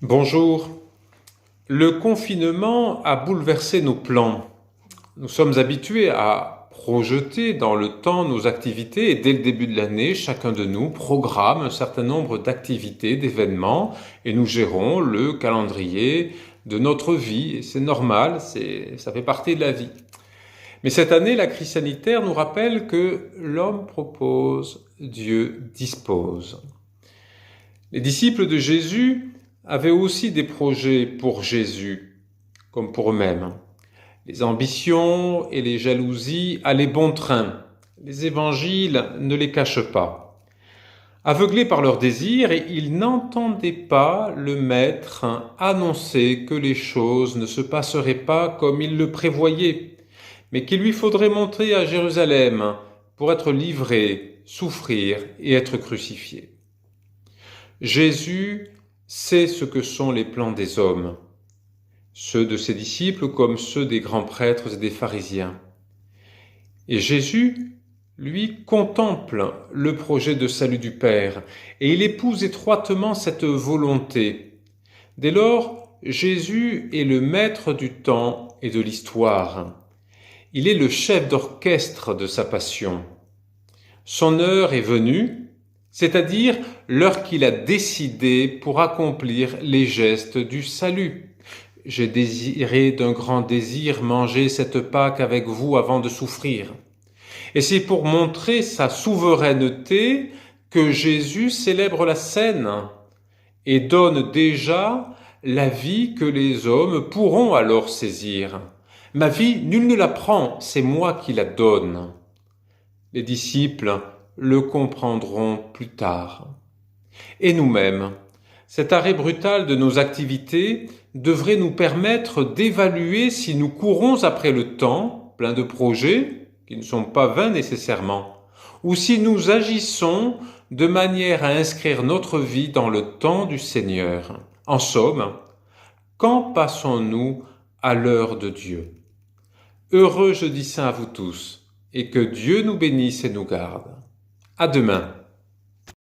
Bonjour. Le confinement a bouleversé nos plans. Nous sommes habitués à projeter dans le temps nos activités et dès le début de l'année, chacun de nous programme un certain nombre d'activités, d'événements et nous gérons le calendrier de notre vie. Et c'est normal, ça fait partie de la vie. Mais cette année, la crise sanitaire nous rappelle que l'homme propose, Dieu dispose. Les disciples de Jésus avaient aussi des projets pour Jésus, comme pour eux-mêmes. Les ambitions et les jalousies allaient bon train. Les évangiles ne les cachent pas. Aveuglés par leurs désirs, ils n'entendaient pas le Maître annoncer que les choses ne se passeraient pas comme il le prévoyait, mais qu'il lui faudrait monter à Jérusalem pour être livré, souffrir et être crucifié. Jésus sait ce que sont les plans des hommes, ceux de ses disciples comme ceux des grands prêtres et des pharisiens. Et Jésus, lui, contemple le projet de salut du Père et il épouse étroitement cette volonté. Dès lors, Jésus est le maître du temps et de l'histoire. Il est le chef d'orchestre de sa passion. Son heure est venue, c'est-à-dire l'heure qu'il a décidée pour accomplir les gestes du salut. J'ai désiré d'un grand désir manger cette Pâque avec vous avant de souffrir. Et c'est pour montrer sa souveraineté que Jésus célèbre la scène et donne déjà la vie que les hommes pourront alors saisir. Ma vie, nul ne la prend, c'est moi qui la donne. Les disciples le comprendront plus tard. Et nous-mêmes, cet arrêt brutal de nos activités devrait nous permettre d'évaluer si nous courons après le temps, plein de projets, qui ne sont pas vains nécessairement, ou si nous agissons de manière à inscrire notre vie dans le temps du Seigneur. En somme, quand passons-nous à l'heure de Dieu? Heureux jeudi saint à vous tous, et que Dieu nous bénisse et nous garde. À demain.